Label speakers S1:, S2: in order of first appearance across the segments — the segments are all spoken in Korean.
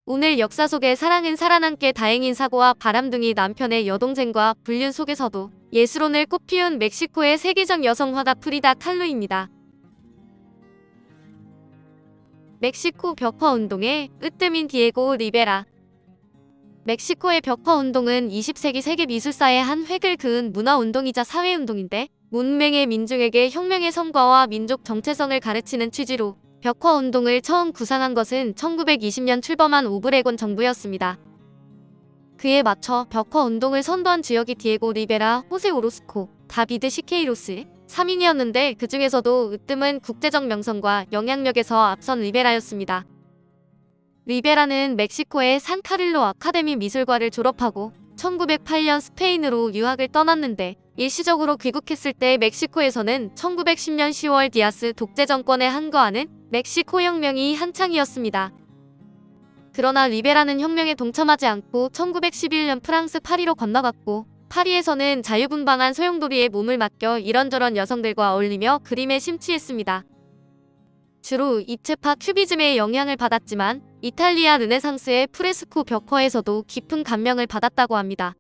S1: 오늘 역사 속의 사랑은 살아남게 다행인 사고와 바람둥이 남편의 여동생과 불륜 속에서도 예술혼을 꽃피운 멕시코의 세계적 여성 화가 프리다 칼로입니다. 멕시코 벽화 운동의 으뜸인 디에고 리베라. 멕시코의 벽화 운동은 20세기 세계 미술사의 한 획을 그은 문화운동이자 사회운동인데 문맹의 민중에게 혁명의 성과와 민족 정체성을 가르치는 취지로 벽화 운동을 처음 구상한 것은 1920년 출범한 오브레곤 정부였습니다. 그에 맞춰 벽화 운동을 선도한 지역이 디에고 리베라, 호세 오로스코, 다비드 시케이로스 3인이었는데 그 중에서도 으뜸은 국제적 명성과 영향력에서 앞선 리베라였습니다. 리베라는 멕시코의 산카를로 아카데미 미술과를 졸업하고 1908년 스페인으로 유학을 떠났는데 일시적으로 귀국했을 때 멕시코에서는 1910년 10월 디아스 독재 정권에 항거하는 멕시코 혁명이 한창이었습니다. 그러나 리베라는 혁명에 동참하지 않고 1911년 프랑스 파리로 건너갔고 파리에서는 자유분방한 소용돌이에 몸을 맡겨 이런저런 여성들과 어울리며 그림에 심취했습니다. 주로 입체파 큐비즘의 영향을 받았지만 이탈리아 르네상스의 프레스코 벽화에서도 깊은 감명을 받았다고 합니다.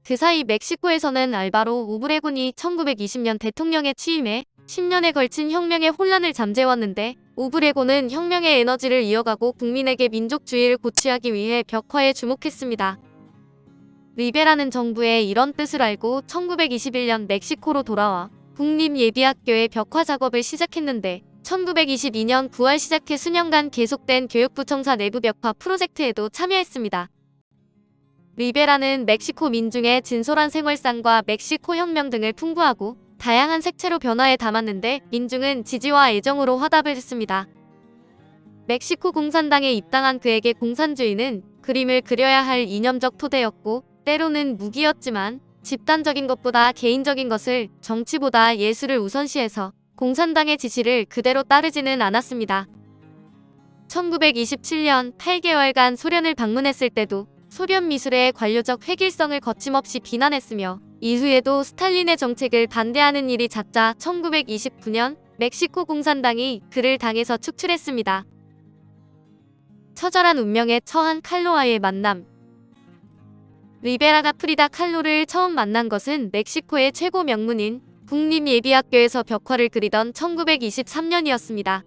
S1: 그 사이 멕시코에서는 알바로 오브레곤이 1920년 대통령에 취임해 10년에 걸친 혁명의 혼란을 잠재웠는데 오브레곤은 혁명의 에너지를 이어가고 국민에게 민족주의를 고취하기 위해 벽화에 주목했습니다. 리베라는 정부의 이런 뜻을 알고 1921년 멕시코로 돌아와 국립예비학교의 벽화 작업을 시작했는데 1922년 9월 시작해 수년간 계속된 교육부청사 내부 벽화 프로젝트에도 참여했습니다. 리베라는 멕시코 민중의 진솔한 생활상과 멕시코 혁명 등을 풍부하고 다양한 색채로 변화해 담았는데 민중은 지지와 애정으로 화답을 했습니다. 멕시코 공산당에 입당한 그에게 공산주의는 그림을 그려야 할 이념적 토대였고 때로는 무기였지만 집단적인 것보다 개인적인 것을 정치보다 예술을 우선시해서 공산당의 지시를 그대로 따르지는 않았습니다. 1927년 8개월간 소련을 방문했을 때도 소련 미술의 관료적 획일성을 거침없이 비난했으며 이후에도 스탈린의 정책을 반대하는 일이 잦자 1929년 멕시코 공산당이 그를 당에서 축출했습니다. 처절한 운명에 처한 칼로와의 만남. 리베라가 프리다 칼로를 처음 만난 것은 멕시코의 최고 명문인 국립예비학교에서 벽화를 그리던 1923년이었습니다.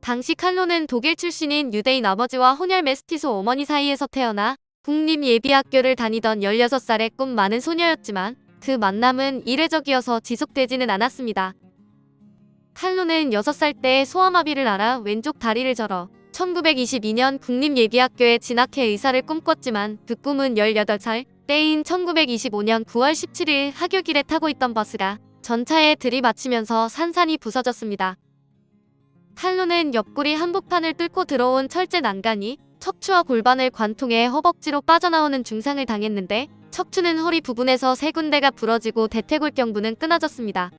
S1: 당시 칼로는 독일 출신인 유대인 아버지와 혼혈 메스티소 어머니 사이에서 태어나 국립예비학교를 다니던 16살의 꿈 많은 소녀였지만 그 만남은 이례적이어서 지속되지는 않았습니다. 칼로는 6살 때 소아마비를 앓아 왼쪽 다리를 절어 1922년 국립예비학교에 진학해 의사를 꿈꿨지만 그 꿈은 18살 때인 1925년 9월 17일 하교길에 타고 있던 버스가 전차에 들이받치면서 산산이 부서졌습니다. 칼로는 옆구리 한복판을 뚫고 들어온 철제 난간이 척추와 골반을 관통해 허벅지로 빠져나오는 중상을 당했는데 척추는 허리 부분에서 3군데가 부러지고 대퇴골경부는 끊어졌습니다.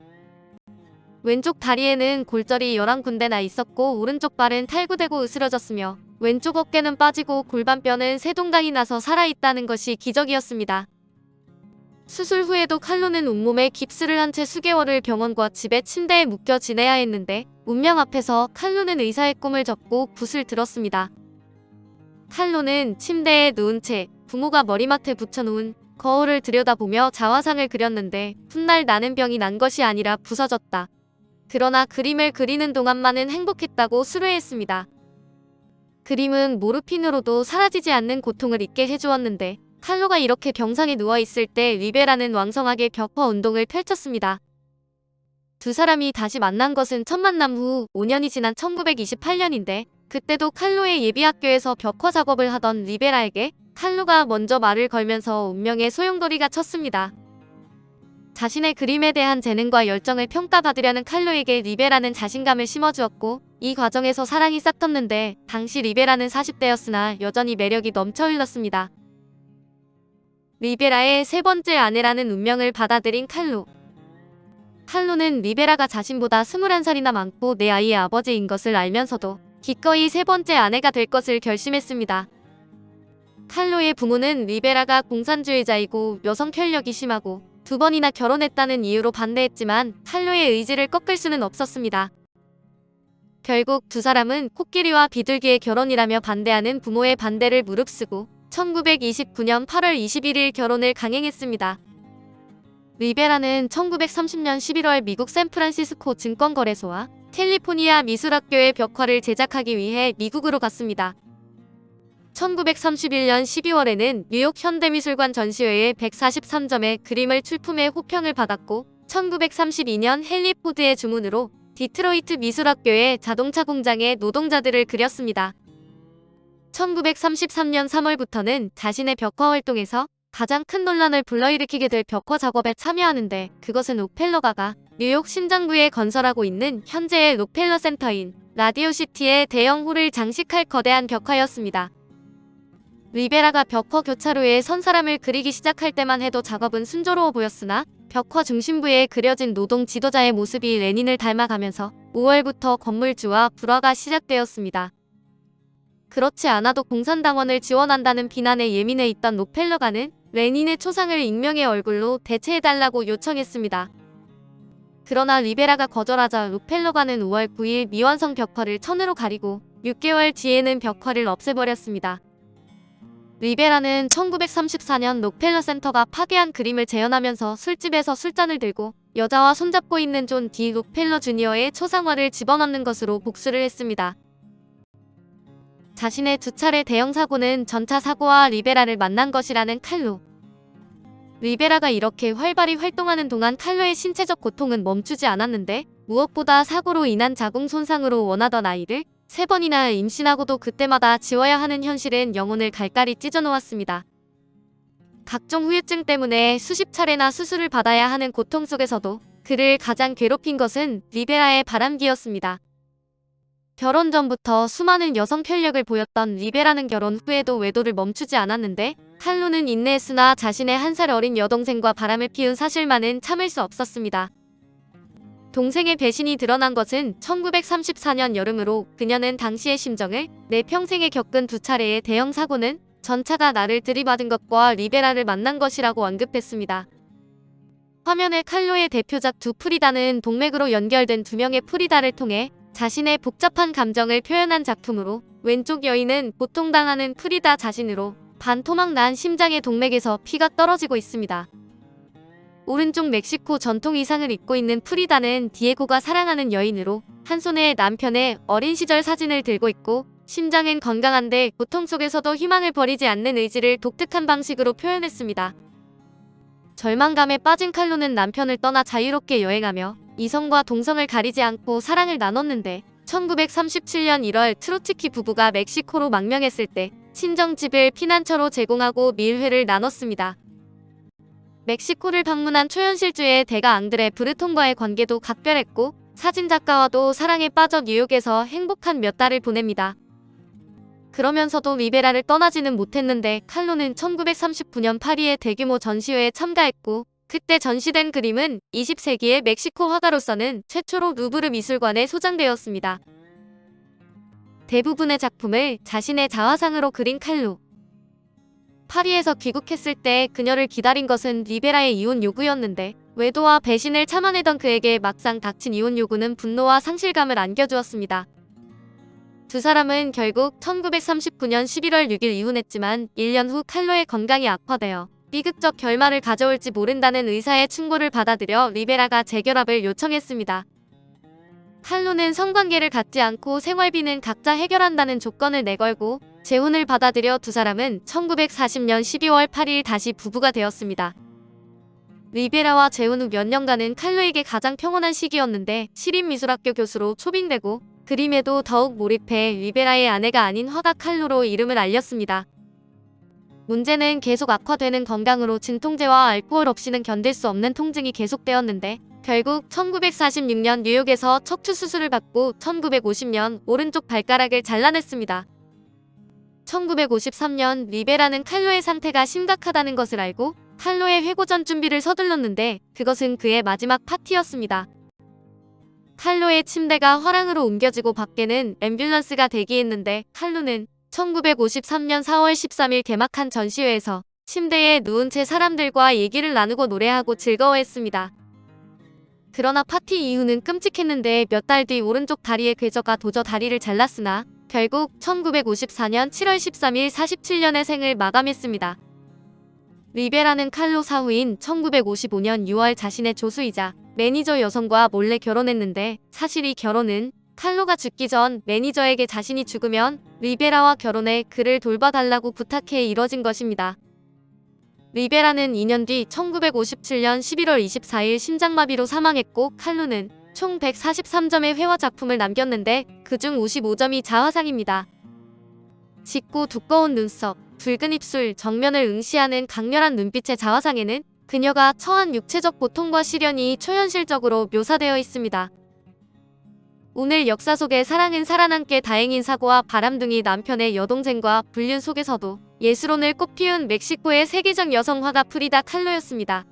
S1: 왼쪽 다리에는 골절이 11군데나 있었고 오른쪽 발은 탈구되고 으스러졌으며 왼쪽 어깨는 빠지고 골반뼈는 세 동강이 나서 살아있다는 것이 기적이었습니다. 수술 후에도 칼로는 온몸에 깁스를 한 채 수개월을 병원과 집의 침대에 묶여 지내야 했는데 운명 앞에서 칼로는 의사의 꿈을 접고 붓을 들었습니다. 칼로는 침대에 누운 채 부모가 머리맡에 붙여놓은 거울을 들여다보며 자화상을 그렸는데 훗날 나는 병이 난 것이 아니라 부서졌다. 그러나 그림을 그리는 동안만은 행복했다고 수료했습니다. 그림은 모르핀으로도 사라지지 않는 고통을 잊게 해주었는데 칼로가 이렇게 병상에 누워있을 때 리베라는 왕성하게 벽화 운동을 펼쳤습니다. 두 사람이 다시 만난 것은 첫 만남 후 5년이 지난 1928년인데 그때도 칼로의 예비학교에서 벽화 작업을 하던 리베라에게 칼로가 먼저 말을 걸면서 운명의 소용돌이가 쳤습니다. 자신의 그림에 대한 재능과 열정을 평가받으려는 칼로에게 리베라는 자신감을 심어주었고 이 과정에서 사랑이 싹텄는데 당시 리베라는 40대였으나 여전히 매력이 넘쳐 흘렀습니다. 리베라의 세 번째 아내라는 운명을 받아들인 칼로. 칼로는 리베라가 자신보다 21살이나 많고 내 아이의 아버지인 것을 알면서도 기꺼이 세 번째 아내가 될 것을 결심했습니다. 칼로의 부모는 리베라가 공산주의자이고 여성 편력이 심하고 2번이나 결혼했다는 이유로 반대했지만 칼로의 의지를 꺾을 수는 없었습니다. 결국 두 사람은 코끼리와 비둘기의 결혼이라며 반대하는 부모의 반대를 무릅쓰고 1929년 8월 21일 결혼을 강행했습니다. 리베라는 1930년 11월 미국 샌프란시스코 증권거래소와 캘리포니아 미술학교의 벽화를 제작하기 위해 미국으로 갔습니다. 1931년 12월에는 뉴욕 현대미술관 전시회에 143점의 그림을 출품해 호평을 받았고 1932년 헨리 포드의 주문으로 디트로이트 미술학교의 자동차 공장의 노동자들을 그렸습니다. 1933년 3월부터는 자신의 벽화 활동에서 가장 큰 논란을 불러일으키게 될 벽화 작업에 참여하는데 그것은 록펠러가가 뉴욕 심장부에 건설하고 있는 현재의 록펠러 센터인 라디오시티의 대형 홀을 장식할 거대한 벽화였습니다. 리베라가 벽화 교차로에 선 사람을 그리기 시작할 때만 해도 작업은 순조로워 보였으나 벽화 중심부에 그려진 노동 지도자의 모습이 레닌을 닮아가면서 5월부터 건물주와 불화가 시작되었습니다. 그렇지 않아도 공산당원을 지원한다는 비난에 예민해 있던 록펠러가는 레닌의 초상을 익명의 얼굴로 대체해달라고 요청했습니다. 그러나 리베라가 거절하자 록펠러가는 5월 9일 미완성 벽화를 천으로 가리고 6개월 뒤에는 벽화를 없애버렸습니다. 리베라는 1934년 록펠러 센터가 파괴한 그림을 재현하면서 술집에서 술잔을 들고 여자와 손잡고 있는 존 디 록펠러 주니어의 초상화를 집어넣는 것으로 복수를 했습니다. 자신의 두 차례 대형 사고는 전차 사고와 리베라를 만난 것이라는 칼로. 리베라가 이렇게 활발히 활동하는 동안 칼로의 신체적 고통은 멈추지 않았는데 무엇보다 사고로 인한 자궁 손상으로 원하던 아이를 3번이나 임신하고도 그때마다 지워야 하는 현실은 영혼을 갈갈이 찢어놓았습니다. 각종 후유증 때문에 수십 차례나 수술을 받아야 하는 고통 속에서도 그를 가장 괴롭힌 것은 리베라의 바람기였습니다. 결혼 전부터 수많은 여성 편력을 보였던 리베라는 결혼 후에도 외도를 멈추지 않았는데 칼로는 인내했으나 자신의 1살 어린 여동생과 바람을 피운 사실만은 참을 수 없었습니다. 동생의 배신이 드러난 것은 1934년 여름으로 그녀는 당시의 심정을 내 평생에 겪은 2차례의 대형 사고는 전차가 나를 들이받은 것과 리베라를 만난 것이라고 언급했습니다. 화면에 칼로의 대표작 두 프리다는 동맥으로 연결된 2명의 프리다를 통해 자신의 복잡한 감정을 표현한 작품으로 왼쪽 여인은 고통당하는 프리다 자신으로 반토막 난 심장의 동맥에서 피가 떨어지고 있습니다. 오른쪽 멕시코 전통 의상을 입고 있는 프리다는 디에고가 사랑하는 여인으로 한 손에 남편의 어린 시절 사진을 들고 있고 심장은 건강한데 고통 속에서도 희망을 버리지 않는 의지를 독특한 방식으로 표현했습니다. 절망감에 빠진 칼로는 남편을 떠나 자유롭게 여행하며 이성과 동성을 가리지 않고 사랑을 나눴는데 1937년 1월 트로츠키 부부가 멕시코로 망명했을 때 친정집을 피난처로 제공하고 밀회를 나눴습니다. 멕시코를 방문한 초현실주의 대가 앙드레 브르톤과의 관계도 각별했고 사진작가와도 사랑에 빠져 뉴욕에서 행복한 몇 달을 보냅니다. 그러면서도 리베라를 떠나지는 못했는데 칼로는 1939년 파리의 대규모 전시회에 참가했고 그때 전시된 그림은 20세기의 멕시코 화가로서는 최초로 루브르 미술관에 소장되었습니다. 대부분의 작품을 자신의 자화상으로 그린 칼로. 파리에서 귀국했을 때 그녀를 기다린 것은 리베라의 이혼 요구였는데 외도와 배신을 참아내던 그에게 막상 닥친 이혼 요구는 분노와 상실감을 안겨주었습니다. 두 사람은 결국 1939년 11월 6일 이혼했지만 1년 후 칼로의 건강이 악화되어 비극적 결말을 가져올지 모른다는 의사의 충고를 받아들여 리베라가 재결합을 요청했습니다. 칼로는 성관계를 갖지 않고 생활비는 각자 해결한다는 조건을 내걸고 재혼을 받아들여 두 사람은 1940년 12월 8일 다시 부부가 되었습니다. 리베라와 재혼 후 몇 년간은 칼로에게 가장 평온한 시기였는데 시립미술학교 교수로 초빙되고 그림에도 더욱 몰입해 리베라의 아내가 아닌 화가 칼로로 이름을 알렸습니다. 문제는 계속 악화되는 건강으로 진통제와 알코올 없이는 견딜 수 없는 통증이 계속되었는데 결국 1946년 뉴욕에서 척추 수술을 받고 1950년 오른쪽 발가락을 잘라냈습니다. 1953년 리베라는 칼로의 상태가 심각하다는 것을 알고 칼로의 회고전 준비를 서둘렀는데 그것은 그의 마지막 파티였습니다. 칼로의 침대가 화랑으로 옮겨지고 밖에는 앰뷸런스가 대기했는데 칼로는 1953년 4월 13일 개막한 전시회에서 침대에 누운 채 사람들과 얘기를 나누고 노래하고 즐거워했습니다. 그러나 파티 이후는 끔찍했는데 몇 달 뒤 오른쪽 다리에 궤저가 도저 다리를 잘랐으나 결국 1954년 7월 13일 47년의 생을 마감했습니다. 리베라는 칼로 사후인 1955년 6월 자신의 조수이자 매니저 여성과 몰래 결혼했는데 사실 이 결혼은 칼로가 죽기 전 매니저에게 자신이 죽으면 리베라와 결혼해 그를 돌봐달라고 부탁해 이뤄진 것입니다. 리베라는 2년 뒤 1957년 11월 24일 심장마비로 사망했고 칼로는 총 143점의 회화 작품을 남겼는데 그중 55점이 자화상입니다. 짙고 두꺼운 눈썹, 붉은 입술, 정면을 응시하는 강렬한 눈빛의 자화상에는 그녀가 처한 육체적 고통과 시련이 초현실적으로 묘사되어 있습니다. 오늘 역사 속의 사랑은 살아남게 다행인 사고와 바람둥이 남편의 여동생과 불륜 속에서도 예술혼을 꽃피운 멕시코의 세계적 여성 화가 프리다 칼로였습니다.